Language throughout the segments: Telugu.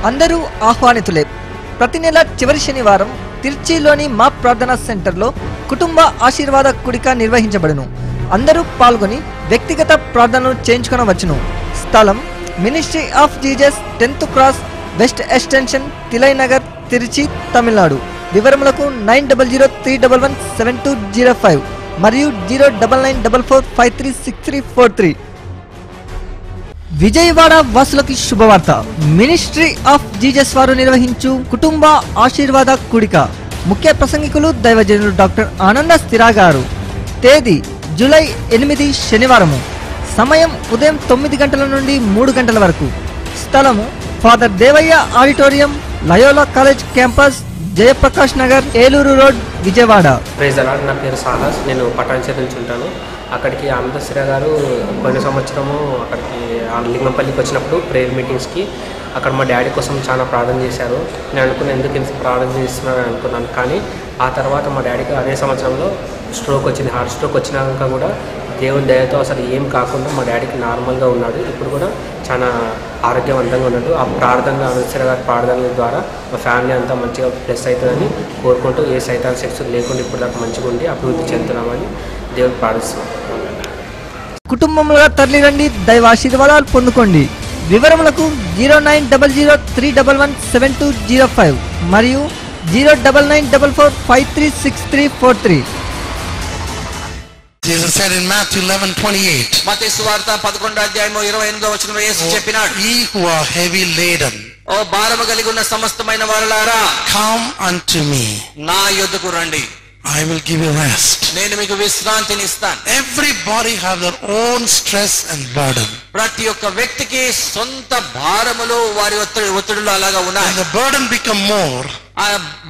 అందరూ ఆహ్వానితులే. ప్రతి నెల చివరి శనివారం తిరుచిలోని మా ప్రార్థనా సెంటర్లో కుటుంబ ఆశీర్వాద కూడిక నిర్వహించబడును. అందరూ పాల్గొని వ్యక్తిగత ప్రార్థనలు చేయించుకొనవచ్చును. స్థలం ministry of Jesus 10th cross west extension, Thillai Nagar, Tiruchi, Tamil Nadu. వివరములకు 9003117205 మరియు 09944536343. విజయవాడ వాసులకి శుభవార్త. మినిస్ట్రీ ఆఫ్ జీసస్ వారు నిర్వహించు కుటుంబ ఆశీర్వాద కూడిక. ముఖ్య ప్రసంగికులు దైవజనులు డాక్టర్ ఆనంద స్థిరా గారు. తేదీ జూలై 8 శనివారము. సమయం ఉదయం 9 గంటల నుండి 3 గంటల వరకు. స్థలము father Devaiah auditorium, Loyola college campus, Jayaprakash Nagar, Eluru road, Vijayawada. Praise the lord. నా పేరు సాలాస్. నేను పటాన్చేరు నుంచి ఉంటాను. అక్కడికి ఆనంద స్థిరా గారు పోయిన సంవత్సరము అక్కడికి లింగంపల్లికి వచ్చినప్పుడు ప్రేయర్ మీటింగ్స్కి అక్కడ మా డాడీ కోసం చాలా ప్రార్థన చేశారు. నేను అనుకున్నాను ఎందుకు ఇంత ప్రార్థన చేస్తున్నాను అనుకున్నాను. కానీ ఆ తర్వాత మా డాడీకి అదే సంవత్సరంలో స్ట్రోక్ వచ్చింది. హార్ట్ స్ట్రోక్ వచ్చినాక కూడా దేవుని దయతో అసలు ఏం కాకుండా మా డాడీకి నార్మల్గా ఉన్నాడు. ఇప్పుడు కూడా చాలా ఆరోగ్యవంతంగా ఉన్నాడు. ఆ ప్రార్థనలు ఆనంద గారి ప్రార్థనల ద్వారా మా ఫ్యామిలీ అంతా మంచిగా ప్లస్ అవుతుందని కోరుకుంటూ ఏ సైతాన్ శక్తులు లేకుండా ఇప్పుడు దాకా మంచిగా ఉండి అభివృద్ధి చెందుతున్నామని దేవుడు ప్రార్థిస్తున్నాం. కుటుంబంలో తరలిరండి, దైవ ఆశీర్వాదాలు పొందుకోండి. వివరములకు 099117205 మరియు 09944536343. Jesus said in Matthew 11:28, మత్తయి సువార్త 11:28 యేసు చెప్పినాడు, ye who are heavy laden, ఓ భారము కలిగి ఉన్న సమస్తమైన వారలారా, come unto me, నా యొద్దకు రండి, I will give you rest. నేను మీకు విశ్రాంతిని ఇస్తాను. Everybody have their own stress and burden. ప్రతి ఒక్క వ్యక్తికి సొంత భారములు వారి ఒత్తిడులు అలాగా ఉన్నాయి. When the burden become more, ఆ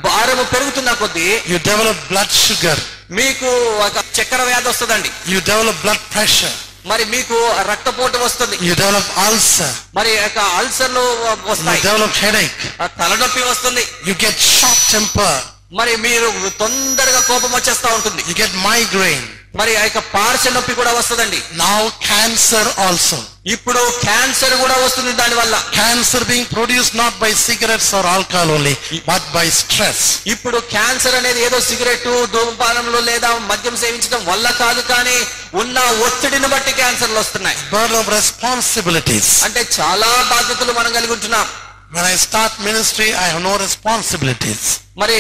భారము పెరుగుతున్న కొద్దీ you develop blood sugar, మీకు ఒక చక్కెర వ్యాధి వస్తుందండి. you develop blood pressure, మరి మీకు రక్తపోటు వస్తుంది. you develop ulcer, మరి అల్సర్లు వస్తాయి. you develop headache, తలనొప్పి వస్తుంది. you get short temper, మరి మీరు తొందరగా కోపం వచ్చేస్తా ఉంటుంది. you get migraine, మరి పార్శ్వ నొప్పి కూడా వస్తుందండి. now cancer also. ఇప్పుడు క్యాన్సర్ కూడా వస్తుంది దాని వల్ల. Cancer being produced not by cigarettes or alcohol only, but by stress. ఇప్పుడు క్యాన్సర్ అనేది ఏదో సిగరెట్, ధూమపానంలో లేదా మద్యం సేవించడం వల్ల కాదు, కానీ ఉన్న ఒత్తిడిని బట్టి క్యాన్సర్లు వస్తున్నాయి. Burden of responsibilities. అంటే చాలా బాధ్యతలు మనం కలిగి ఉంటున్నాం. When I start ministry, I have no responsibilities. మరి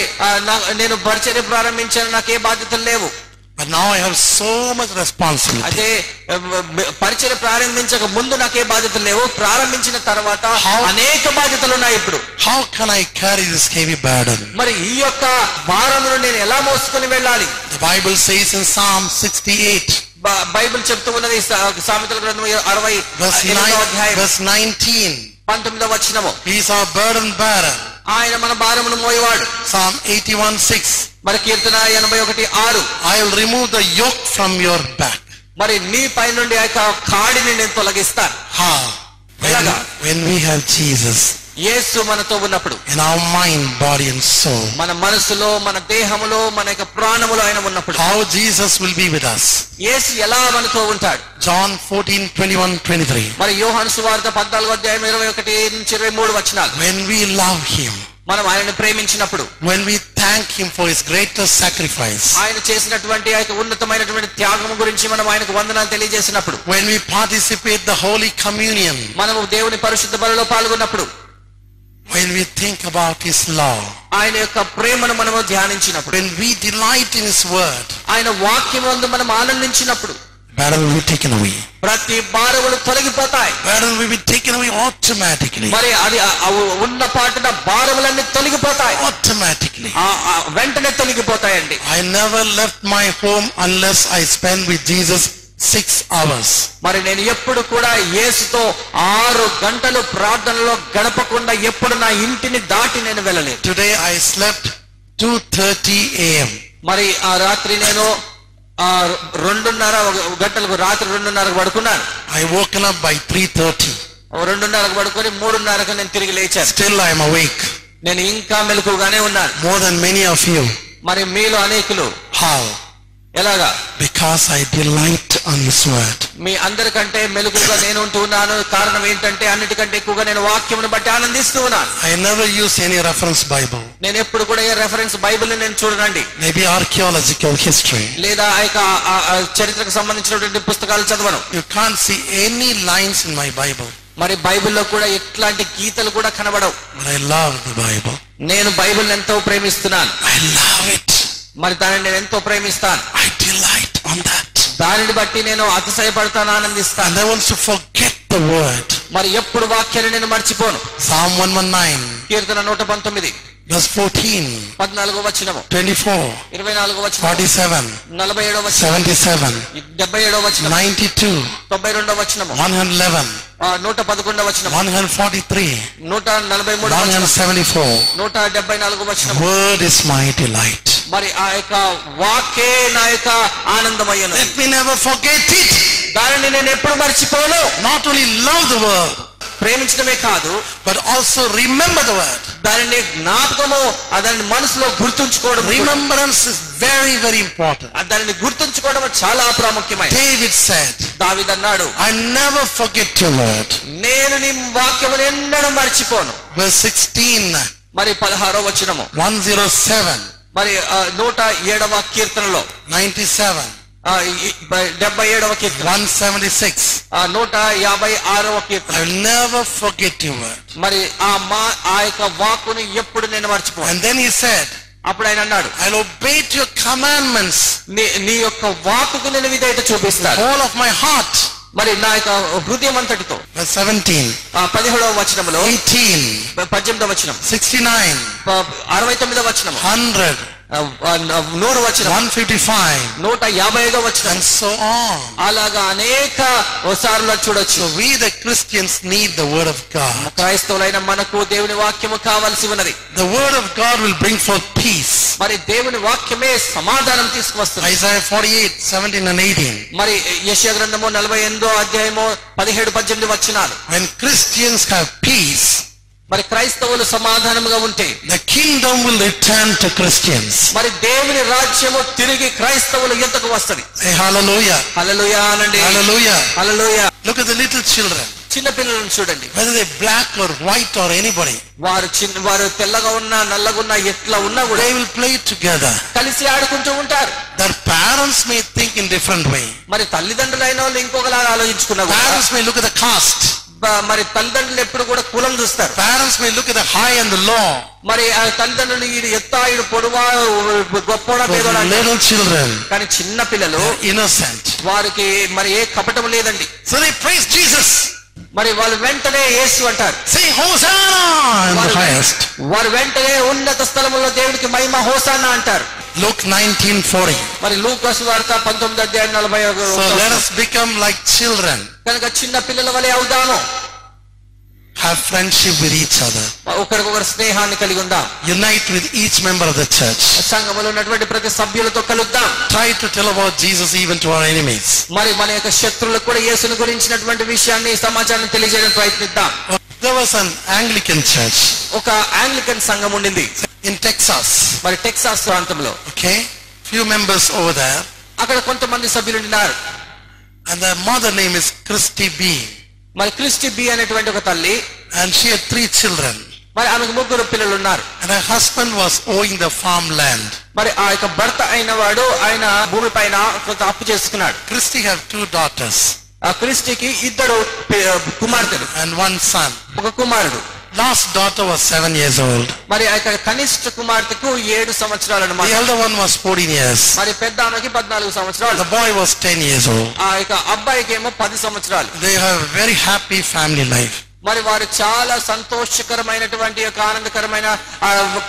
నేను పరిచర్య ప్రారంభించాను, నాకే బాధ్యతలు లేవు. But now I have so much responsibility. అదే పరిచర్య ప్రారంభించక ముందు నాకే బాధ్యతలు లేవు, ప్రారంభించిన తర్వాత అనేక బాధ్యతలు ఉన్నాయి. ఇప్పుడు How can I carry this heavy burden? మరి ఈ యొక్క భారమును నేను ఎలా మోసుకొని వెళ్ళాలి? The Bible says in Psalm 68, Bible చెప్తూ ఉన్నది సామెతల గ్రంథం 60 verse 19. 19వ వచనము, He is our burden bearer. ఆయన మన భారమును మోయవాడు. Psalm 81:6. మరి కీర్తన 81:6, I will remove the yoke from your back. మరి నీ పై నుండి ఆ కాడిని నేను తొలగిస్తాను. How? When we have Jesus యేసు మనతో ఉన్నప్పుడు, in our mind, body and soul, మన మనసులో, మన దేహములో, మన యొక్క ప్రాణములో ఆయన ఉన్నప్పుడు how Jesus will be with us. యేసు ఎలా మనతో ఉంటాడు? John 14:21-23. మరి యోహాను సువార్త 14:21-23 వచనాలు. When we love him, మనం ఆయనను ప్రేమించినప్పుడు, when we thank him for his greatest sacrifice, ఆయన చేసినటువంటి ఆ యొక్క ఉన్నతమైనటువంటి త్యాగం గురించి మనం ఆయనకు వందనాలు తెలియజేసినప్పుడు, when we participate the holy communion, మనము దేవుని పరిశుద్ధ బలిలో పాల్గొన్నప్పుడు, when we think about his love, ఆయన యొక్క ప్రేమను మనము ధ్యానించినప్పుడు, when we delight in his word, ఆయన వాక్యమందు మనం ఆనందించినప్పుడు, burden will be taken away. ప్రతి భారములు తొలగిపోతాయి. Burden will be taken away automatically. మరి అది ఉన్న పాటున భారములన్నీ తొలగిపోతాయి. Automatically. వెంటనే తొలగిపోతాయండి. I never left my home unless I spend with Jesus 6 hours. మరి నేను ఎప్పుడు కూడా యేసుతో 6 గంటలు ప్రార్థనలో గడపకుండా ఎప్పుడు నా ఇంటిని దాటి నేను వెళ్ళలేదు. Today I slept 2:30 a.m. మరి ఆ రాత్రి నేను 2:30 గంటలకు రాత్రి 2:30కు పడుకున్నాను. I woken up by 3:30. 2:30కు పడుకొని 3:30కు నేను తిరిగి లేచాను. Still I am awake. నేను ఇంకా మెలకుగానే ఉన్నాను. More than many of you. మరి మీలో అనేకులు. How? ఎలాగా? Because I delight on His word. మీ అందరికంటే మెలుగుగా నేను ఉంటున్నాను. కారణం ఏంటంటే అన్నిటికంటే ఎక్కువగా నేను వాక్యమును బట్టి ఆనందిస్తూ ఉన్నాను. I never use any reference Bible. నేను ఎప్పుడు కూడా ఏ రెఫరెన్స్ బైబిల్ నేను చూడనండి. Maybe archaeological history. లేదా చరిత్రకు సంబంధించినటువంటి పుస్తకాలు చదవను. You can't see any lines in my Bible. మరి బైబిల్లో కూడా ఎట్లాంటి గీతలు కూడా కనబడవు. But I love the Bible. నేను బైబిల్ ఎంతో ప్రేమిస్తున్నాను. I love it. మరి దానిని నేను ఎంతో ప్రేమిస్తాను. I delight on that. దానిని బట్టి నేను అతిశయపడతాను, ఆనందిస్తాను. And I want to forget the word. మరి ఎప్పుడు వాక్యాన్ని నేను మర్చిపోను. Psalm 119. కీర్తన 119 verse 14. 14వ వచనము. 24. 24వ వచనము. 47. 47వ వచనము. 77. 77వ వచనము. 92. 92వ వచనము. 111. 111వ వచనము. 143. 143వ వచనము. 174. 174వ వచనము. Word is my delight. మరి ఆ యొక్క వాక్యే నా యొక్క ఆనందమయ్యను. Let me never forget it. దానిని నేను ఎప్పుడు మర్చిపోను. Not only love the word, ప్రేమించడమే కాదు, but also remember the word. దానిని జ్ఞాపకము, దానిని మనసులో గుర్తుంచుకోవడం. Remembrance is very, very important. దానిని గుర్తుంచుకోవడం చాలా ప్రాముఖ్యమైనది. David said, దావీదు అన్నాడు, I never forget your word. నేను నీ వాక్యమును ఎన్నడూ మర్చిపోను. Verse 16. మరి 16వ వచనము. 107. మరి 107వ కీర్తనలో. 97. 77వ కీర్తన. 176. 156వ కీర్తన. I will never forget your word. మరి ఆ యొక్క వాక్కుని ఎప్పుడు నేను మర్చిపోను. And then he said, అప్పుడు ఆయన అన్నాడు, I'll obey your commandments. నీ యొక్క వాక్కుకు నేను విధేయత చూపిస్తాను. Whole of my heart. మరి నా యొక్క హృదయం అంతటితో. Verse 17. 17వ వచనములో. 18. 18వ వచనం. 69. 69వ వచనం. 100. 100 వచనం. 155. 155వ వచనం. And so on. అలాగా అనేక సార్లు చూడొచ్చు. So we the Christians need the word of God. క్రైస్తవులైన మనకు దేవుని వాక్యము కావాల్సి ఉన్నది. The word of God will bring forth peace. మరి దేవుని వాక్యమే సమాధానం తీసుకువస్తుంది. Isaiah 48, 17 and 18. మరి యెషయా గ్రంథము 48వ అధ్యాయము 17, 18 వచనాలు. When Christians have peace, మరి క్రైస్తవులు సమాధానముగా ఉంటే the kingdom will return to Christians. మరి దేవుని రాజ్యము తిరిగి క్రైస్తవుల యొద్దకు వస్తది. Say hallelujah. హల్లెలూయా అనండి. Hallelujah. Hallelujah. Look at the little children. చిన్న పిల్లలను చూడండి. Whether they're black or white or anybody, వారు తెల్లగా ఉన్నా నల్లగా ఉన్నా ఎట్లా ఉన్నా కూడా they will play together. కలిసి ఆడుకుంటూ ఉంటారు. Their parents may think in different way. మరి తల్లిదండ్రులైన వాళ్ళు ఇంకొకలాగా ఆలోచించుకున్నా కూడా Parents may look at the caste. మరి తల్లిదండ్రులు ఎప్పుడు కూడా కులం చూస్తారు. Parents may look at the high and the low. మరి ఆ తల్లిదండ్రులు ఈడు ఎత్తా ఈడు పొడవా గొప్పడా పేదోడా. Little children, కానీ చిన్న పిల్లలు innocent. వారికి మరి ఏ కపటం లేదండి. So they praise Jesus. మరి వాళ్ళు వెంటనే యేసు అంటారు. Say Hosanna in the highest. వారు వెంటనే ఉన్నత స్థలములో దేవునికి మహిమ హోసానా అంటారు. Luke 19:40. మరి లూకా సువార్త 19:40. So let us become like children. కనుక చిన్న పిల్లల వలె అవుదాము. Have friendship with each other. ఒకరికొకరు స్నేహాన్ని కలిగి ఉందాం. Unite with each member of the church. సంఘములో ఉన్నటువంటి ప్రతి సభ్యులతో కలుద్దాం. Try to tell about Jesus even to our enemies. మరి మన యొక్క శత్రువులకు కూడా యేసుని గురించినటువంటి విషయాన్ని సమాచారాన్ని తెలియజేయడానికి ప్రయత్నిద్దాం. There was an Anglican church ఒక ఆంగ్లికన్ సంఘం ఉండింది in Texas. మరి టెక్సాస్ ప్రాంతంలో. Okay, few members over there, అక్కడ కొంతమంది సభ్యులు ఉన్నారు. and their mother name is Christy B. మరి క్రిస్టి బి అనేటువంటి ఒక తల్లి, and she had 3 children. మరి ఆమెకు 3 పిల్లలు ఉన్నారు. And her husband was owing the farmland. మరి ఆ యొక్క భర్త అయిన వాడు ఆయన భూమి పైన కొంత అప్పు చేసుకున్నాడు. Christy have 2 daughters. ఆ క్రిస్టికి 2 కుమార్తెలు and 1 son. ఒక కుమారుడు. Last daughter was 7 years old. మరి ఆ యొక్క కనిష్ట కుమార్తెకు 7 సంవత్సరాలు అన్నమాట. The elder one was 14 years. మరి పెద్ద ఆమెకి 14 సంవత్సరాలు. The boy was 10 years old. ఆ యొక్క అబ్బాయికి ఏమో 10 సంవత్సరాలు. They have a very happy family life. మరి వారు చాలా సంతోషకరమైనటువంటి యొక్క ఆనందకరమైన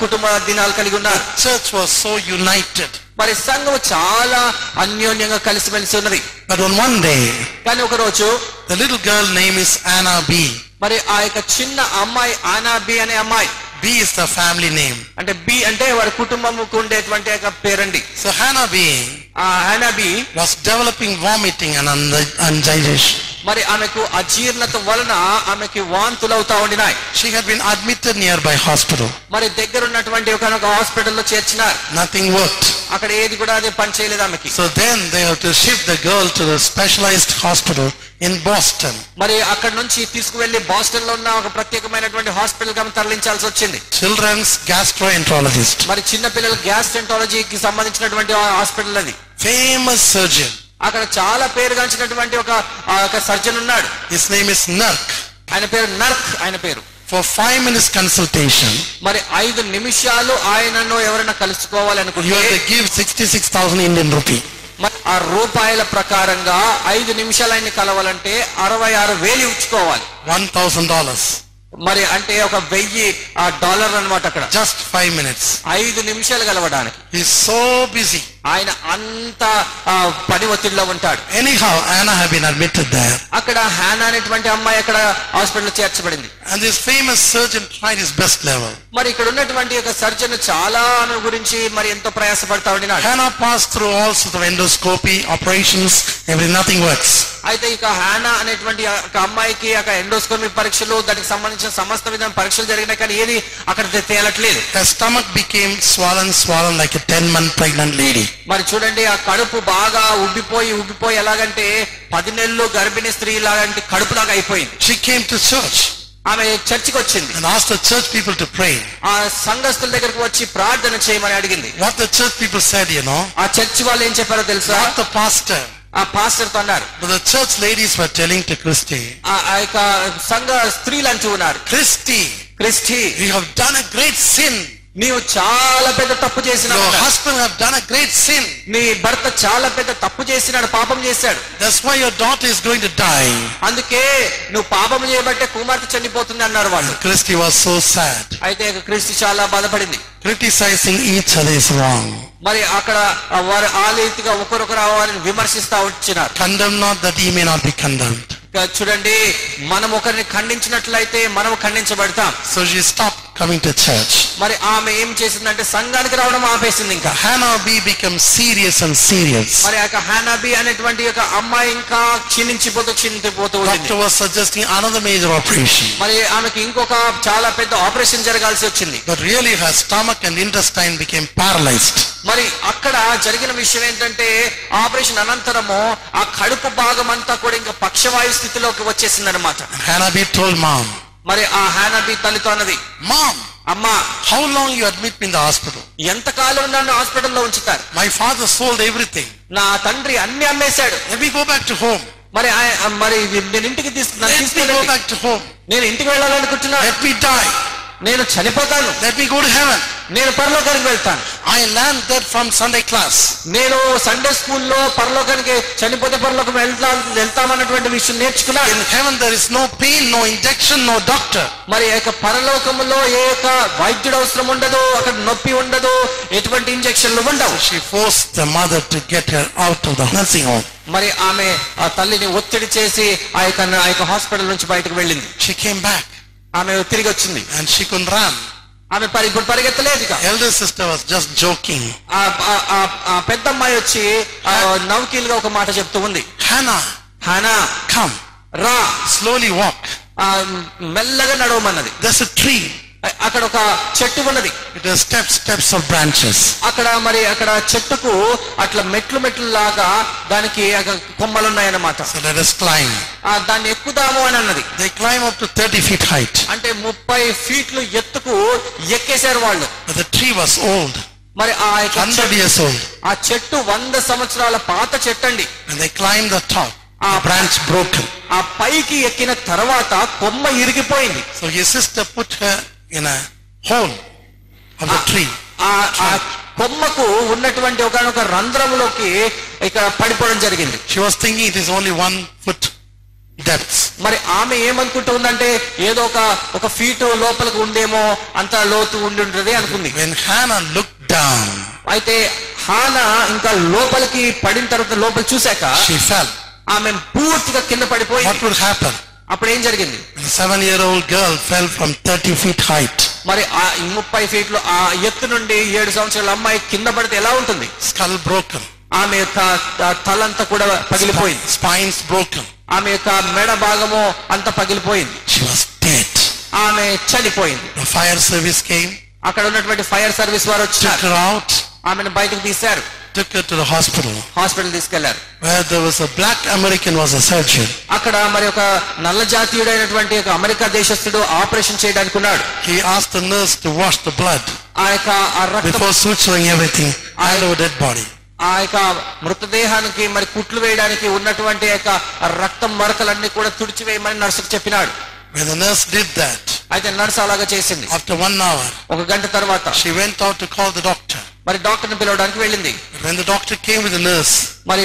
కుటుంబ దినాలు కలిగి ఉన్నారు. Church was so united. మరి సంఘం చాలా అన్యోన్యంగా కలిసిమెలిసి ఉన్నది. But on one day, కానీ ఒక రోజు the little girl name is Anna B. మరి ఆ యొక్క చిన్న అమ్మాయి ఆనా బి అనే అమ్మాయి. B is the family name. అంటే బి అంటే వారి కుటుంబంకు ఉండేటువంటి యొక్క పేరండి. So Hannah B Hannah B was developing vomiting and indigestion. మరి ఆమెకు అజీర్ణత వలన ఆమెకి వాంతులు అవుతా ఉండినాయి. She had been admitted nearby hospital. మరి దగ్గర ఉన్నటువంటి ఒక హాస్పిటల్లో చేర్చినారు. Nothing worked. అక్కడ ఏది కూడా అది పని చేయలేదు ఆమెకి. So then they have to shift the girl to the specialized hospital in Boston. మరి అక్కడ నుంచి తీసుకువెళ్లి బాస్టన్ లో ఉన్న ఒక ప్రత్యేకమైనటువంటి హాస్పిటల్ కి తరలించాల్సి వచ్చింది. Children's gastroenterologist. మరి చిన్న పిల్లల గ్యాస్ట్రెంటాలజీకి సంబంధించినటువంటి హాస్పిటల్ అది. Famous surgeon. అక్కడ చాలా పేరుగాంచినటువంటి ఒక సర్జన్ ఉన్నాడు. His name is Nark. ఆయన పేరు నర్క్. ఆయన పేరు. For 5 minutes consultation, మరి 5 నిమిషాలు ఆయనను ఎవరైనా కలుసుకోవాలి you అనుకుంటే have to give 66,000 Indian rupee. మరి ఆ రూపాయల ప్రకారంగా 5 నిమిషాలు ఆయన్ని కలవాలంటే 66,000 ఇచ్చుకోవాలి. $1,000. మరి అంటే ఒక $1,000 అన్నమాట అక్కడ. Just 5 minutes. 5 నిమిషాలు కలవడానికి. He's so busy. ఆయన అంత పని ఒత్తిడిలో ఉంటాడు. Anyhow, Anna had been admitted there. అక్కడ హానా అనేటువంటి అమ్మాయి అక్కడ hospital చేర్చబడింది. And this famous surgeon tried his best level. మరి ఇక్కడ ఉన్నటువంటి ఒక సర్జన్ చాలా ఆమె గురించి మరి ఎంతో ప్రయాసపడతా ఉండినాడు. Hannah passed through all sorts of endoscopy, operations, nothing works. అయితే ఇక హానా అనేటువంటి ఒక అమ్మాయికి అక్కడ ఎండోస్కోపీ పరీక్షలు దానికి సంబంధించిన సమస్త విధమైన పరీక్షలు జరిగినాయి కానీ ఏది అక్కడ తేలట్లేదు. Her stomach became swollen like a 10-month pregnant lady. మరి చూడండి ఆ కడుపు బాగా ఉబ్బిపోయి ఎలాగంటే 10 నెలలు గర్భిణీ స్త్రీ లాగంటే కడుపు లాగా అయిపోయింది. She came to church ఆమె చర్చికి వచ్చింది. and asked the church people to pray. ఆ సంఘస్థుల దగ్గరకు వచ్చి ప్రార్థన చేయమని అడిగింది. What the church people said, ఆ చర్చి వాళ్ళు ఏం చెప్పారో తెలుసా? not the pastor, ఆ పాస్టర్ తో అన్నారు. but the church ladies were telling to Christy, ఆ యొక్క సంఘ స్త్రీలు అంటూ ఉన్నారు, Christy, you have done a great sin. నీవు చాలా పెద్ద తప్పు చేసినావు. Your husband have done a great sin. నీ భర్త చాలా పెద్ద తప్పు చేసినాడు, పాపం చేశాడు. That's why your daughter is going to die. అందుకే నువ్వు పాపం చేయబట్టే కుమార్తె చనిపోతుంది అన్నారు వాళ్ళు. Christy was so sad. అయితే క్రిస్టి చాలా బాధపడింది. Criticizing each other is wrong. మరి అక్కడ వారు ఆ రీతిగా ఒకరొకరు వారిని విమర్శిస్తా వచ్చినారు. Condemn not that he may not be condemned. చూడండి, మనం ఒకరిని ఖండించినట్లయితే మనం ఖండించబడతాం. So she stopped coming to church. మరి ఆమె ఏం చేసిందంటే సంఘానికి రావడం ఆపేసింది. ఇంకా Hannah B became serious. మరి ఆ హన్నా బి అనేటువంటి ఒక అమ్మాయి ఇంకా క్షీణించిపోతూ ఉంది. Doctor was suggesting another major operation. మరి ఆమెకి ఇంకొక చాలా పెద్ద ఆపరేషన్ జరగాల్సి వచ్చింది. But really her stomach and intestine became paralyzed. మరి అక్కడ జరిగిన విషయం ఏంటంటే ఆపరేషన్ అనంతరము ఆ కడుపు భాగం అంతా కూడా ఇంకా పక్షవాయు స్థితిలోకి వచ్చేసింది అనమాట. Hannah B told mom. మరి ఆ హన్నా బి తల్లితో అన్నది, Mom, అమ్మా, how long you admit me in the hospital? ఎంతకాలం నన్ను హాస్పిటల్లో ఉంచుతారు? My father sold everything. నా తండ్రి అన్ని అమ్మేశాడు. Let me go back to home. మరి నేను ఇంటికి go back to home. నేను ఇంటికి వెళ్ళాలనుకుంటున్నా. Let me die. నేను చనిపోతాను. Let me go to heaven. నేను పరలోకానికి వెళ్తాను. I learned that from Sunday class. నేను సండే స్కూల్లో పరలోకానికి చనిపోతే పరలోకం వెళ్తామన్నటువంటి విషయం నేర్చుకున్నా. In heaven there is no pain, no injection, no doctor. మరి పరలోకములో ఏ వైద్యుడు అవసరం ఉండదు, అక్కడ నొప్పి ఉండదు, ఎటువంటి ఇంజెక్షన్లు ఉండవు. She forced the mother to get her out of the nursing home. మరి ఆమె ఆ తల్లిని ఒత్తిడి చేసి ఆ యొక్క హాస్పిటల్ నుంచి బయటకు వెళ్ళింది. She came back. ఆమె తిరిగి వచ్చింది. And she couldn't run. ఆమె ఇప్పుడు పరిగెత్తలేదు. Elder sister was just joking. ఆ పెద్ద అమ్మాయి వచ్చి నవ్వుకీలుగా ఒక మాట చెప్తూ ఉంది. Hannah, come, రా, slowly walk. మెల్లగా నడవమన్నది. There's a tree. అక్కడ ఒక చెట్టు ఉన్నది. It has steps of branches. అక్కడ చెట్టుకు అట్లా మెట్లు లాగా దానికి కొమ్మలు ఉన్నాయన్నమాట. So let us climb. దాన్ని ఎక్కుదాము అని అన్నది. They climb up to 30 feet height. అంటే 30 ఫీట్లు ఎత్తుకు ఎక్కేశారు వాళ్ళు. But the tree was old. మరి 100 years old. ఆ చెట్టు 100 సంవత్సరాల పాత చెట్టు అండి. And they climbed the top. A branch broken. ఆ పైకి ఎక్కిన తర్వాత కొమ్మ ఇరిగిపోయింది. So his sister put her in a hole of the tree. ఆ కొమ్మకు ఉన్నటువంటి ఒక రంధ్రంలోకి ఇక్కడ పడిపోవడం జరిగింది. She was thinking it is only 1 foot depth. మరి ఆమె ఏమనుకుంటుందంటే ఏదో ఒక ఫీటు లోపలికి ఉందేమో, అంత లోతు ఉండి అనుకుంది. When Hannah looked down, అయితే హానా ఇంకా లోపలికి పడిన తర్వాత లోపల చూశాక she fell. ఆమె పూర్తిగా కింద పడిపోయింది. What would happen? అప్పుడు ఏం జరిగింది? A 7-year-old girl fell from 30 feet height. మరి 30 ఫీట్లు ఆ ఎత్తు నుండి 7 సంవత్సరాల అమ్మాయి కింద పడితే ఎలా ఉంటుంది? Skull broken. ఆమె తలంతా కూడా పగిలిపోయింది. Spines broken. ఆమె యొక్క మెడ భాగము అంత పగిలిపోయింది. She was dead. ఆమె చనిపోయింది. The fire service came, అక్కడ ఉన్నటువంటి ఫైర్ సర్వీస్ వారు took వచ్చారు. her out, ఆమెను బయటకు తీశారు. took her to the hospital, hospital తీసుకెళ్లారు. where there was a black American was a surgeon. అక్కడ మరి ఒక నల్ల జాతీయుడైనటువంటి ఒక అమెరికా దేశస్థుడు ఆపరేషన్ చేయడానికి ఉన్నాడు. He asked the nurse to wash the blood ఆ యొక్క రక్తం before suturing everything and a dead body. ఆ యొక్క మృతదేహానికి మరి కుట్లు వేయడానికి ఉన్నటువంటి యొక్క రక్తం మరకలన్నీ కూడా తుడిచివేయమని నర్సుకు చెప్పినాడు. When the nurse did that, అయితే నర్సు అలాగా చేసింది. after 1 hour, ఒక గంట తర్వాత she went out to call the doctor. మరి డాక్టర్ని పిలవడానికి వెళ్ళింది. When the doctor came with the nurse, మరి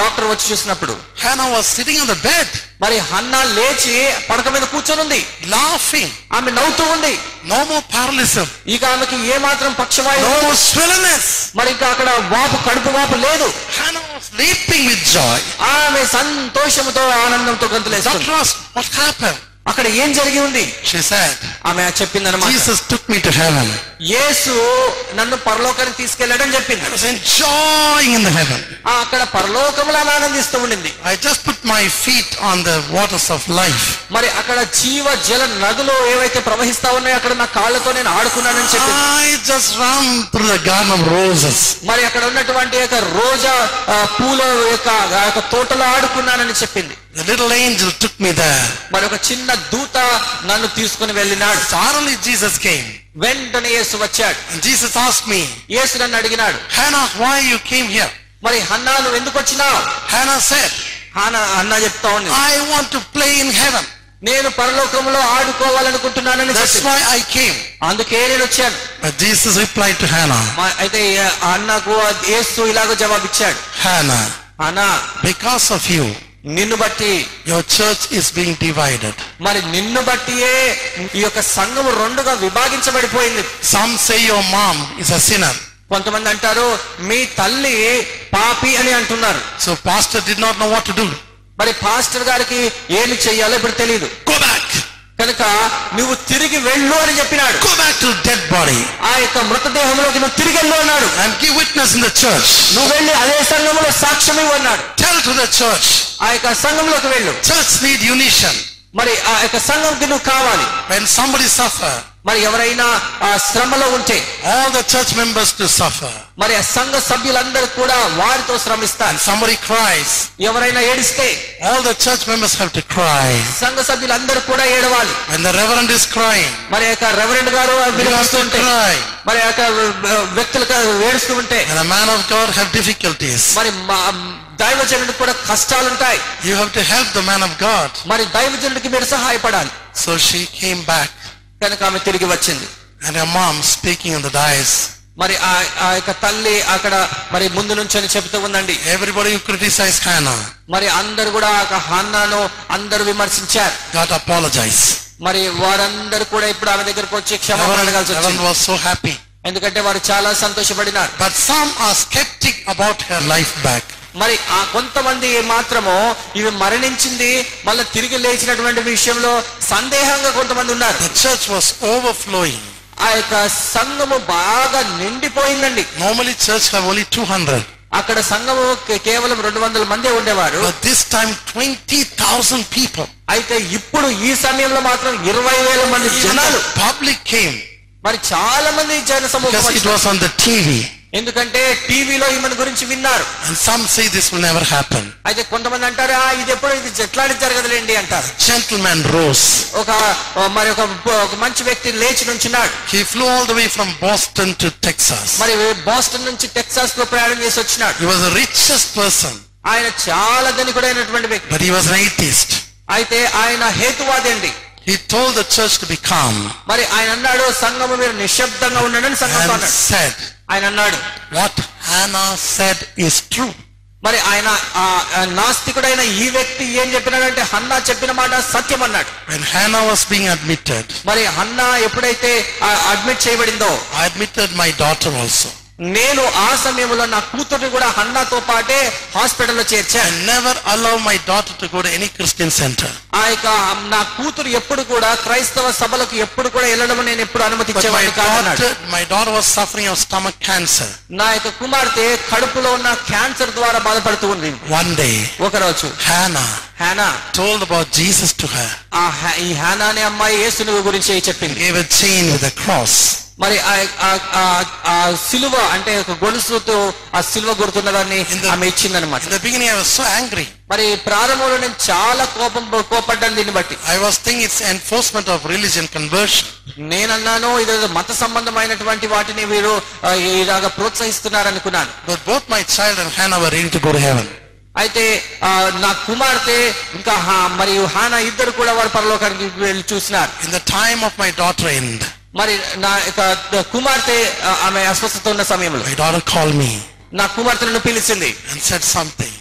డాక్టర్ వచ్చి చూసినప్పుడు Hannah was sitting on the bed, మరి హన్నా లేచి పడక మీద కూర్చొని ఉంది, laughing. ఆమె నవ్వుతూ ఉంది. No more paralysm, ఇక ఆమెకి ఏ మాత్రం పక్షవాయు, no more swellenness. మరి ఇంకా అక్కడ వాపు, కడుపు వాపు లేదు. Hannah was leaping with joy. ఆమె సంతోషంతో ఆనందంతో గంతులేస్తుంది. Doctor asked, what happened? అక్కడ ఏం జరిగి ఉంది? She said, ఆమె చెప్పిందన్నమాట, Jesus took me to heaven. యేసు నన్ను పరలోకానికి తీసుకెళ్లాడని చెప్పింది. I was enjoying in the heaven. అక్కడ పరలోకములో ఆమె ఆనందిస్తూ ఉండింది. I just put my feet on the waters of life. మరి అక్కడ జీవ జల నదులు ఏవైతే ప్రవహిస్తా ఉన్నాయో అక్కడ నా కాళ్ళతో నేను ఆడుకున్నానని చెప్పింది. I just ran through the garden of roses. మరి అక్కడ ఉన్నటువంటి యొక్క రోజా పూల యొక్క తోటలో ఆడుకున్నానని చెప్పింది. The little angel took me there. మరి ఒక చిన్న దూత నన్ను తీసుకుని వెళ్ళినాడు. Suddenly Jesus came. వెంటనే యేసు వచ్చాడు. And Jesus asked me, యేసు నన్ను అడిగినాడు, Hannah, why you came here? మరి హన్నా నువ్వు ఎందుకు వచ్చినావు? Hannah said, హన్నా చెప్తా ఉంది, I want to play in heaven. నేను పరలోకంలో ఆడుకోవాలనుకుంటున్నానని That's చెప్పింది. why I came. అందుకే నేను వచ్చాను. But Jesus replied to Hannah, అయితే అన్నకు యేసు ఇలాగ జవాబిచ్చాడు, Hannah, అన్నా because of you, నిన్ను బట్టి your church is being divided. మరి నిన్ను బట్టియే ఈ యొక్క సంఘము రెండుగా విభాగించబడిపోయింది. Some say your mom is a sinner. కొంతమంది అంటారు మీ తల్లి పాపి అని అంటున్నారు. So pastor did not know what to do. మరి పాస్టర్ గారికి ఏమి చెయ్యాలో ఇప్పుడు తెలియదు. Go back. కనుక నువ్వు తిరిగి వెళ్ళు అని చెప్పినాడు. Go back to the dead body ఆ యొక్క మృతదేహంలోకి నువ్వు తిరిగి వెళ్ళు అన్నాడు. and give witness in the church. నువ్వు వెళ్ళి అదే సంఘంలో సాక్ష్యం ఇవ్వు అన్నాడు. Tell to the church. ఆ యొక్క సంఘంలోకి వెళ్ళు. Church need unition. మరి ఆ యొక్క సంఘంకి నువ్వు కావాలి. When somebody suffer, మరి ఎవరైనా ఆ శ్రమలో ఉంటే all the church members to suffer. మరి ఆ సంఘ సభ్యులందరూ కూడా వారితో శ్రమిస్తారు. And somebody cries, ఎవరైనా ఏడిస్తే all the church members have to cry. సంఘ సభ్యులందరూ కూడా ఏడవాలి. When the reverend is crying, మరి యొక్క రెవరెండ్ గారు you have to వినిపిస్తుంటే cry. మరి యొక్క వ్యక్తులు ఏడుస్తూ ఉంటే When a man of God have difficulties, మరి దైవజనుడికి కూడా కష్టాలుంటాయి. you have to help the man of God. మరి దైవజనుడికి మీరు సహాయపడాలి. So she came back, కనుక ఆమె తిరిగి వచ్చింది. and her mom speaking on the dais. మరి ఆ యొక్క తల్లి అక్కడ మరి ముందు నుంచి చెబుతూ ఉందండి. Everybody who criticized Hannah మరి అందరు కూడా హన్నాను అందరు విమర్శించారు. got apologize. మరి వారందరూ కూడా ఇప్పుడు ఆమె దగ్గరకు వచ్చి క్షమాపణ అడగాల్సి Reverend వచ్చింది. was so happy. ఎందుకంటే వారు చాలా సంతోషపడినారు. But some are skeptic about her life back. మరి ఆ కొంతమంది మాత్రము ఇవి మరణించింది మళ్ళీ తిరిగి లేచినటువంటి విషయంలో సందేహంగా కొంతమంది ఉన్నారు. The church was overflowing. ఆ యొక్క సంఘము బాగా నిండిపోయిందండి. Normally church have only 200. అక్కడ సంఘము కేవలం 200 మందే ఉండేవారు. But this time 20,000 people. అయితే ఇప్పుడు ఈ సమయంలో మాత్రం 20,000 మంది జనాలు, Public came మరి చాలా మంది జన సమూహం because it వచ్చారు. was on the TV. ఎందుకంటే టీవీలో ఈమెను గురించి విన్నారు. And some say this will never happen. అయితే కొంతమంది అంటారు ఇది ఎప్పుడు ఇది ఎట్లాంటి జరగదులేండి అంటారు. Gentleman rose. మరి ఒక మంచి వ్యక్తి లేచి నుంచున్నాడు. He flew all the way from Boston to Texas. మరి బోస్టన్ నుంచి టెక్సాస్ లో ప్రయాణం చేసి వచ్చినాడు. He was the richest person, ఆయన చాలా ధనికుడైనటువంటి వ్యక్తి. but he was an atheist. అయితే ఆయన హేతువాది అండి. He told the church to be calm మరి ఆయన అన్నాడు సంఘము మీరు నిశ్శబ్దంగా ఉండండి సంఘంతో and అన్నాడు. said, ఆయన అన్నాడు what Hannah said is true. మరి ఆయన నాస్తికుడైన ఈ వ్యక్తి ఏం చెప్పినాడంటే హన్నా చెప్పిన మాట సత్యం అన్నాడు. When Hannah was being admitted, మరి హన్నా ఎప్పుడైతే అడ్మిట్ చేయబడిందో I admitted my daughter also. నేను ఆ సమయంలో నా కూతుర్ని కూడా హన్నాతో పాటే హాస్పిటల్లో చేర్చాను. I never allow my daughter to go to any Christian center. ఆ యొక్క నా కూతురు ఎప్పుడు కూడా క్రైస్తవ సభలకు ఎప్పుడు కూడా వెళ్ళడం నేను ఎప్పుడు అనుమతించేవాడిని కాదు. My daughter was suffering of stomach cancer. నా యొక్క కుమార్తె కడుపులో ఉన్న క్యాన్సర్ ద్వారా బాధపడుతూ ఉంది. One day, ఒకరోజు Hannah told about Jesus to her. ఈ హానా అనే అమ్మాయి యేసుని గురించి చెప్పింది. Gave a chain with a cross. మరి ఆ సిలువ అంటే ఒక గొలుసుతో ఆ సిలువ గుర్తున్నదాన్ని ఆమె ఇచ్చిందనమాట. In the beginning I was so angry. మరి ప్రారంభంలో నేను చాలా కోపడ్డాను దీన్ని బట్టి. I was thinking it's enforcement of religion conversion. నేనన్నాను ఇదేదో మత సంబంధమైనటువంటి వాటిని వీరు ఇలాగా ప్రోత్సహిస్తున్నారు అనుకున్నాను. But both my child and Hannah were ready to go to heaven. అయితే నా కుమార్తె ఇంకా మరియు హానా ఇద్దరు కూడా వారు పరలోకానికి వెళ్ళి చూసినారు. In the time of my daughter end, మరి నా కుమార్తె ఆమె అస్వస్థత ఉన్న సమయంలో my daughter called me నా కుమార్తెను పిలిచింది and said something.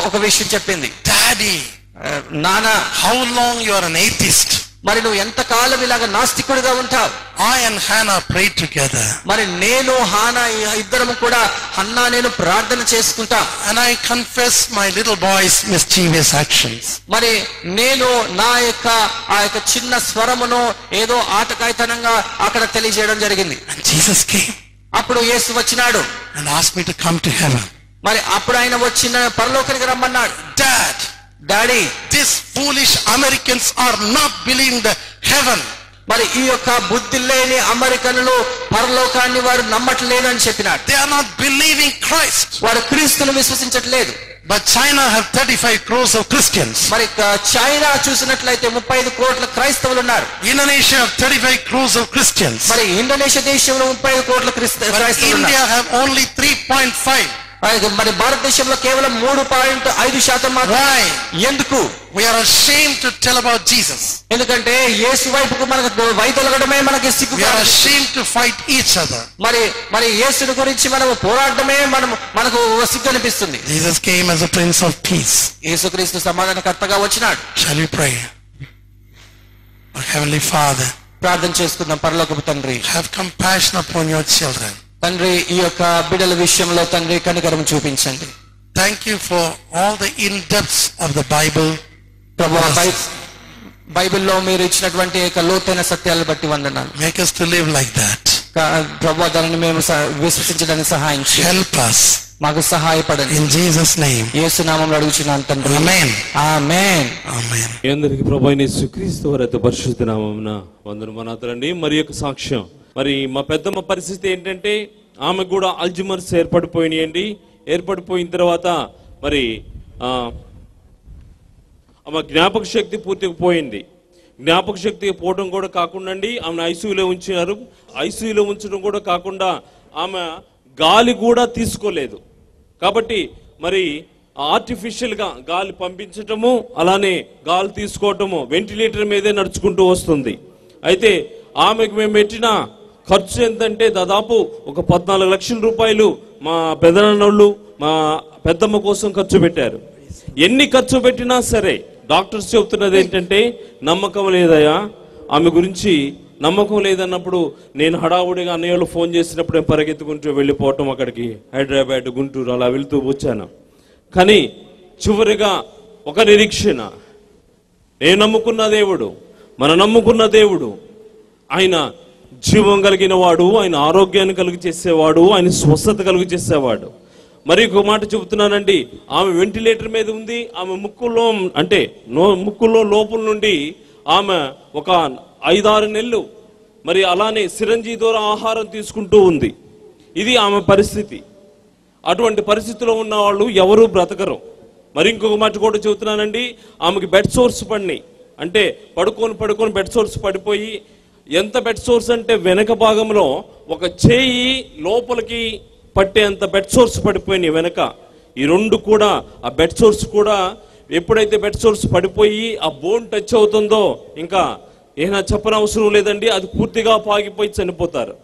ఒక విషయం చెప్పింది. Daddy, నానా, how long you are an atheist? మరి నువ్వు ఎంత కాలం ఇలాగ నాస్తికుడిగా ఉంటావు? I and Hannah prayed together. మరి నేను హానా ఇద్దరము కూడా హన్నా నేను ప్రార్థన చేసుకుంటా. And I confess my little boy's mischievous actions. మరి నేను నా యొక్క ఆ యొక్క చిన్న స్వరమును ఏదో ఆటకాయితనంగా అక్కడ తెలియజేయడం జరిగింది. And Jesus came. అప్పుడు యేసు వచ్చినాడు and asked me to come to heaven. మరి అప్పుడు ఆయన వచ్చిన పరలోకానికి రమ్మన్నాడు. Daddy, these foolish Americans are not believing the heaven. మరి ఈ యొక్క బుద్ధి లేని అమెరికన్లు పరలోకాన్ని వారు నమ్మట్లేదని చెప్పినాడు. They are not believing Christ. వారు క్రీస్తును విశ్వసించట్లేదు. But China have 35 crores of Christians. మరి చైనా చూసినట్లయితే 35 కోట్ల క్రైస్తవులు ఉన్నారు. Indonesia have 35 crores of Christians. మరి ఇండోనేషియా దేశంలో 35 కోట్ల క్రైస్తవులు ఉన్నారు. India have only 3.5. మరి భారతదేశంలో కేవలం 3.5% మాత్రమే. ఎందుకు? We are ashamed to tell about Jesus. ఎందుకంటే యేసు వైపుకు మనకు వైదొలగడమే మనకి సిగ్గు. We are ashamed to fight each other. మరి యేసుని గురించి మనం పోరాడమే మనకు సిగ్గు అనిపిస్తుంది. Jesus came as a Prince of Peace. యేసుక్రీస్తు సమాధానకర్తగా వచ్చినాడు. Shall we pray? Our Heavenly Father, ప్రార్థన చేసుకుందాం. పరలోకపు తండ్రి, have compassion upon your children. తండ్రి, ఈ యొక్క బిడ్డల విషయంలో తండ్రి కనికరం చూపించండి. Thank you for all the in-depths of the Bible. బైబిల్లో మీరు ఇచ్చినటువంటి యొక్క లోతైన సత్యాలను బట్టి వందనాలు. Make us to live like that. ప్రభువా, దానిని మేము విశ్వసించడానికి సహాయం చేయండి. Help us. మాకు సహాయపడండి. In Jesus' name. యేసు నామములో అడుగుచున్నాను తండ్రి. Amen. ఆమేన్. Amen. అందరికీ ప్రభువైన యేసుక్రీస్తు వారి పరిశుద్ధ నామమున వందనములండి. మరి యొక్క సాక్ష్యం, మరి మా పెద్దమ్మ పరిస్థితి ఏంటంటే ఆమె కూడా అల్జిమర్స్ ఏర్పడిపోయినాయండి. ఏర్పడిపోయిన తర్వాత మరి ఆమె జ్ఞాపక శక్తి పూర్తిగా పోయింది. జ్ఞాపక శక్తి పోవడం కూడా కాకుండా ఆమెను ఐసీయూలో ఉంచినారు. ఐసీయూలో ఉంచడం కూడా కాకుండా ఆమె గాలి కూడా తీసుకోలేదు. కాబట్టి మరి ఆర్టిఫిషియల్గా గాలి పంపించటము, అలానే గాలి తీసుకోవటము, వెంటిలేటర్ మీదే నడుచుకుంటూ వస్తుంది. అయితే ఆమెకు మేము పెట్టిన ఖర్చు ఎంతంటే దాదాపు ఒక 14 లక్షల రూపాయలు మా పెదనాన్నోళ్ళు మా పెద్దమ్మ కోసం ఖర్చు పెట్టారు. ఎన్ని ఖర్చు పెట్టినా సరే డాక్టర్స్ చెబుతున్నది ఏంటంటే నమ్మకం లేదయా, ఆమె గురించి నమ్మకం లేదన్నప్పుడు నేను హడావుడిగా అన్నయ్యలు ఫోన్ చేసినప్పుడు నేను పరిగెత్తుకుంటూ వెళ్ళిపోవటం అక్కడికి హైదరాబాద్, గుంటూరు అలా వెళ్తూ వచ్చాను. కానీ చివరిగా ఒక నిరీక్షణ, నేను నమ్ముకున్న దేవుడు, మన నమ్ముకున్న దేవుడు ఆయన జీవం కలిగిన వాడు, ఆయన ఆరోగ్యాన్ని కలుగు చేసేవాడు, ఆయన స్వస్థత కలుగు చేసేవాడు. మరి ఒక మాట చెబుతున్నానండి, ఆమె వెంటిలేటర్ మీద ఉంది. ఆమె ముక్కులో అంటే ముక్కులో లోపల నుండి ఆమె ఒక 5-6 నెలలు మరి అలానే సిరంజీ ద్వారా ఆహారం తీసుకుంటూ ఉంది. ఇది ఆమె పరిస్థితి. అటువంటి పరిస్థితిలో ఉన్న వాళ్ళు ఎవరూ బ్రతకరు. మరి ఇంకొక మాట కూడా చెబుతున్నానండి, ఆమెకి బెడ్ సోర్స్ పడినాయి. అంటే పడుకొని బెడ్ సోర్స్ పడిపోయి, ఎంత బెడ్ సోర్స్ అంటే వెనక భాగంలో ఒక చేయి లోపలికి పట్టేంత బెడ్ సోర్స్ పడిపోయినాయి వెనక. ఈ రెండు కూడా ఆ బెడ్ సోర్స్ కూడా ఎప్పుడైతే బెడ్ సోర్స్ పడిపోయి ఆ బోన్ టచ్ అవుతుందో ఇంకా ఏమైనా చెప్పనవసరం లేదండి, అది పూర్తిగా పాగిపోయి చనిపోతారు.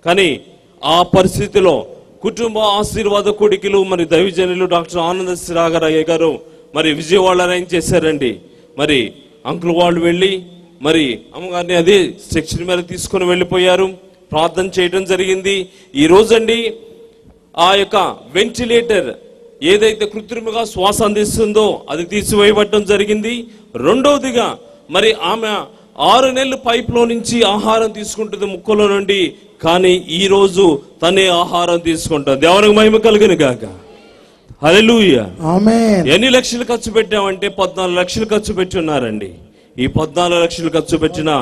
కానీ ఆ పరిస్థితిలో కుటుంబ ఆశీర్వాద కొడుకులు మరి దైవజనులు డాక్టర్ ఆనంద సిరాగరయ్య గారు మరి విజయవాడలో ఏం చేశారండి, మరి అంకుల్ వాళ్ళు వెళ్ళి మరి అమ్మగారిని అదే సెక్షన్ మీద తీసుకొని వెళ్ళిపోయారు. ప్రార్థన చేయడం జరిగింది. ఈ రోజండి ఆ యొక్క వెంటిలేటర్ ఏదైతే కృత్రిమంగా శ్వాస అందిస్తుందో అది తీసివేయబడటం జరిగింది. రెండవదిగా మరి ఆమె 6 నెలలు పైప్లో నుంచి ఆహారం తీసుకుంటుంది ముక్కలో నుండి, కానీ ఈ రోజు తనే ఆహారం తీసుకుంటుంది. దేవునికి మహిమ కలుగును గాక. హల్లెలూయా. ఆమేన్. ఎన్ని లక్షలు ఖర్చు పెట్టామంటే 14 లక్షలు ఖర్చు పెట్టి ఉన్నారండి. ఈ 14 లక్షలు ఖర్చు పెట్టినా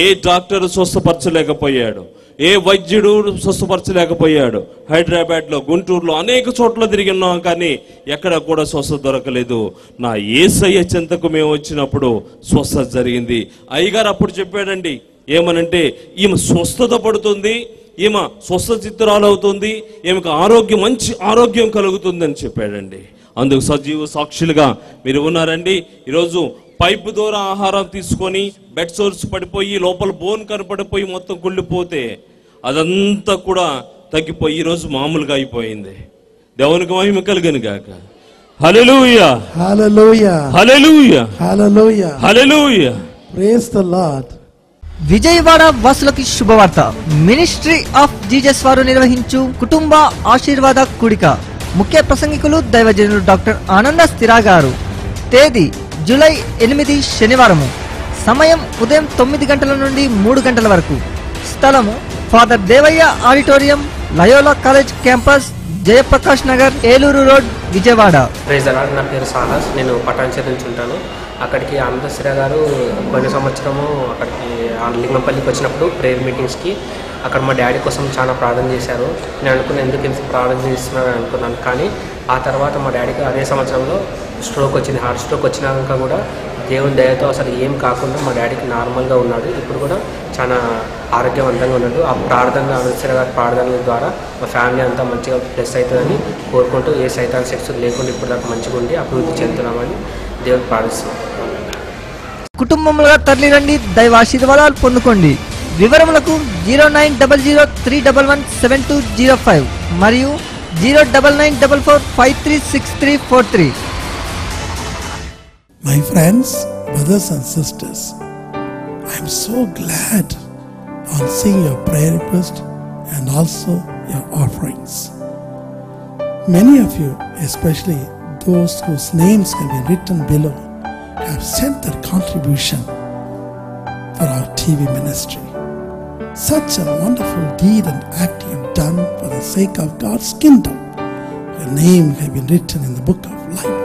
ఏ డాక్టర్ స్వస్థపరచలేకపోయాడు, ఏ వైద్యుడు స్వస్థపరచలేకపోయాడు. హైదరాబాద్ లో, గుంటూరులో అనేక చోట్ల తిరిగి ఉన్నాం, కానీ ఎక్కడ కూడా స్వస్థత దొరకలేదు. నా యేసయ్య చెంతకు మేము వచ్చినప్పుడు స్వస్థత జరిగింది. అయ్యగారు అప్పుడు చెప్పాడండి, ఏమనంటే ఈమె స్వస్థత పడుతుంది, ఈమె స్వస్థ చిత్రాలు అవుతుంది, ఈమెకు ఆరోగ్యం, మంచి ఆరోగ్యం కలుగుతుంది అని చెప్పాడండి. అందుకు సజీవ సాక్షులుగా మీరు ఉన్నారండి. ఈరోజు పైపు ద్వారా ఆహారం తీసుకొని బెడ్ సోర్స్ పడిపోయి లోపల బోన్ కనపడిపోయి మొత్తం కుళ్ళిపోతే అదంతా కూడా తగ్గిపోయి ఈరోజు మామూలుగా అయిపోయింది. దేవునికి మహిమ కలుగును గాక. Hallelujah, hallelujah, hallelujah, hallelujah, hallelujah. Praise the Lord. Vijayawada వాసులకి శుభవార్త. మినిస్ట్రీ ఆఫ్ జీసస్ వారు నిర్వహించు కుటుంబ ఆశీర్వాద కూడిక. ముఖ్య ప్రసంగికులు దైవజనులు డాక్టర్ ఆనంద స్థిరా గారు. తేదీ జూలై 8 శనివారము. సమయం ఉదయం 9 గంటల నుండి 3 గంటల వరకు. స్థలము father Devaiah auditorium, Loyola college campus, Jayaprakash Nagar, Eluru road, Vijayawada. Praise the lord. నా పేరు సాహస్. నేను పటాన్చేరు నుంచి ఉంటాను. అక్కడికి ఆనందశ్రీ గారు పోయిన సంవత్సరము అక్కడికి లింగంపల్లికి వచ్చినప్పుడు ప్రేయర్ మీటింగ్స్కి అక్కడ మా డాడీ కోసం చాలా ప్రార్థన చేశారు. నేను అనుకున్నాను ఎందుకు ఇంత ప్రార్థన చేస్తున్నాను అనుకున్నాను, కానీ ఆ తర్వాత మా డాడీకి అదే సంవత్సరంలో స్ట్రోక్ వచ్చింది. హార్ట్ స్ట్రోక్ వచ్చినాక కూడా దేవుని దయతో అసలు ఏం కాకుండా మా డాడీకి నార్మల్గా ఉన్నాడు. ఇప్పుడు కూడా చాలా ఆరోగ్యవంతంగా ఉన్నాడు. ఆ ప్రార్థన, ఆనందశ్రీ గారి ప్రార్థనల ద్వారా మా ఫ్యామిలీ అంతా మంచిగా ప్లస్ అవుతుందని కోరుకుంటూ, ఏ సైతాన్ శక్తులు లేకుండా ఇప్పుడు దాకా మంచిగా ఉండి అభివృద్ధి చెందుతున్నామని దేవుడు ప్రార్థిస్తున్నాం. కుటుంబములుగా తరలిరండి, దైవ ఆశీర్వాదాలు పొందుకోండి. వివరములకు 0990311720 మరియు 09944536343. My friends, brothers and sisters, I am so glad on seeing your prayer request and also your offerings. Many of you, especially those whose names have been written below, have sent their contribution for our TV ministry. Such a wonderful deed and act you have done for the sake of God's kingdom. Your name has been written in the book of life.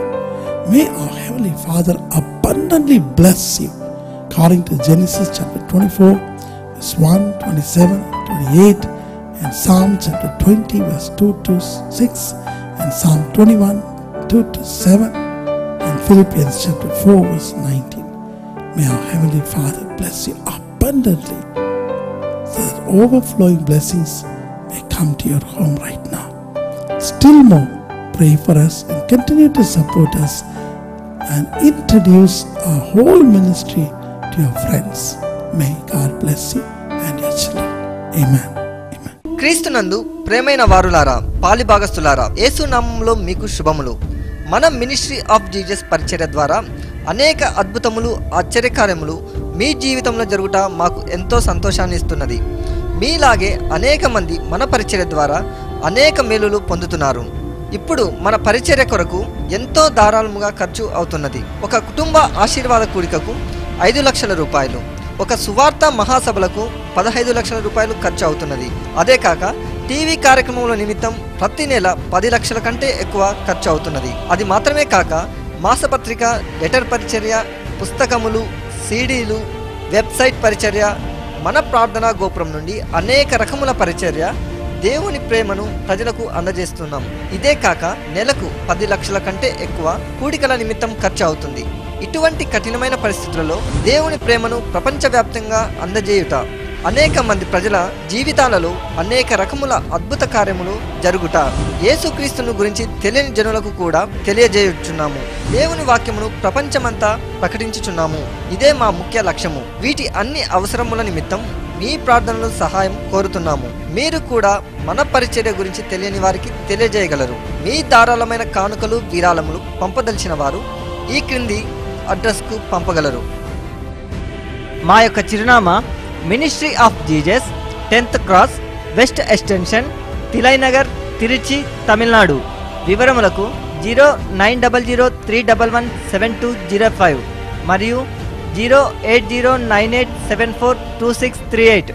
May our Heavenly Father abundantly bless you according to Genesis chapter 24 verse 1, 27, 28 and Psalm chapter 20 verse 2 to 6 and Psalm 21, 2 to 7 and Philippians chapter 4 verse 19. May our Heavenly Father bless you abundantly so that overflowing blessings may come to your home right now. Still more, pray for us and continue to support us and introduce our whole ministry to your friends. May God bless you and your children. Amen. Amen. క్రీస్తునందు ప్రేమైన వారులారా, పాలిభాగస్తులారా, యేసు నామములో మీకు శుభములు. మన మినిస్ట్రీ ఆఫ్ జీసస్ పరిచర్య ద్వారా అనేక అద్భుతములు, ఆశ్చర్యకార్యములు మీ జీవితంలో జరుగుట మాకు ఎంతో సంతోషాన్ని ఇస్తున్నది. మీలాగే అనేక మంది మన పరిచర్య ద్వారా అనేక మేలులు పొందుతున్నారు. ఇప్పుడు మన పరిచర్య కొరకు ఎంతో ధారాళముగా ఖర్చు అవుతున్నది. ఒక కుటుంబ ఆశీర్వాద కూడికకు 5 లక్షల రూపాయలు, ఒక సువార్త మహాసభలకు 15 లక్షల రూపాయలు ఖర్చు అవుతున్నది. అదే కాక టీవీ కార్యక్రమముల నిమిత్తం ప్రతి నెల 10 లక్షల కంటే ఎక్కువ ఖర్చు అవుతున్నది. అది మాత్రమే కాక మాసపత్రిక, లెటర్ పరిచర్య, పుస్తకములు, సీడీలు, వెబ్సైట్ పరిచర్య, మన ప్రార్థనా గోపురం నుండి అనేక రకముల పరిచర్య, దేవుని ప్రేమను ప్రజలకు అందజేస్తున్నాం. ఇదే కాక నెలకు 10 లక్షల కంటే ఎక్కువ కూడికల నిమిత్తం ఖర్చు అవుతుంది. ఇటువంటి కఠినమైన పరిస్థితులలో దేవుని ప్రేమను ప్రపంచవ్యాప్తంగా అందజేయుట, అనేక మంది ప్రజల జీవితాలలో అనేక రకముల అద్భుత కార్యములు జరుగుట, యేసుక్రీస్తును గురించి తెలియని జనులకు కూడా తెలియజేయుచున్నాము. దేవుని వాక్యమును ప్రపంచమంతా ప్రకటించుచున్నాము. ఇదే మా ముఖ్య లక్ష్యము. వీటి అన్ని అవసరముల నిమిత్తం మీ ప్రార్థనలు సహాయం కోరుతున్నాము. మీరు కూడా మన పరిచర్య గురించి తెలియని వారికి తెలియజేయగలరు. మీ ధారాళమైన కానుకలు, విరాళములు పంపదలిచిన వారు ఈ క్రింది అడ్రస్కు పంపగలరు. మా యొక్క చిరునామా ministry of Jesus, 10th cross, west extension, Thillai Nagar, Tiruchi, Tamil Nadu. వివరములకు 0900311720 మరియు 08098742638.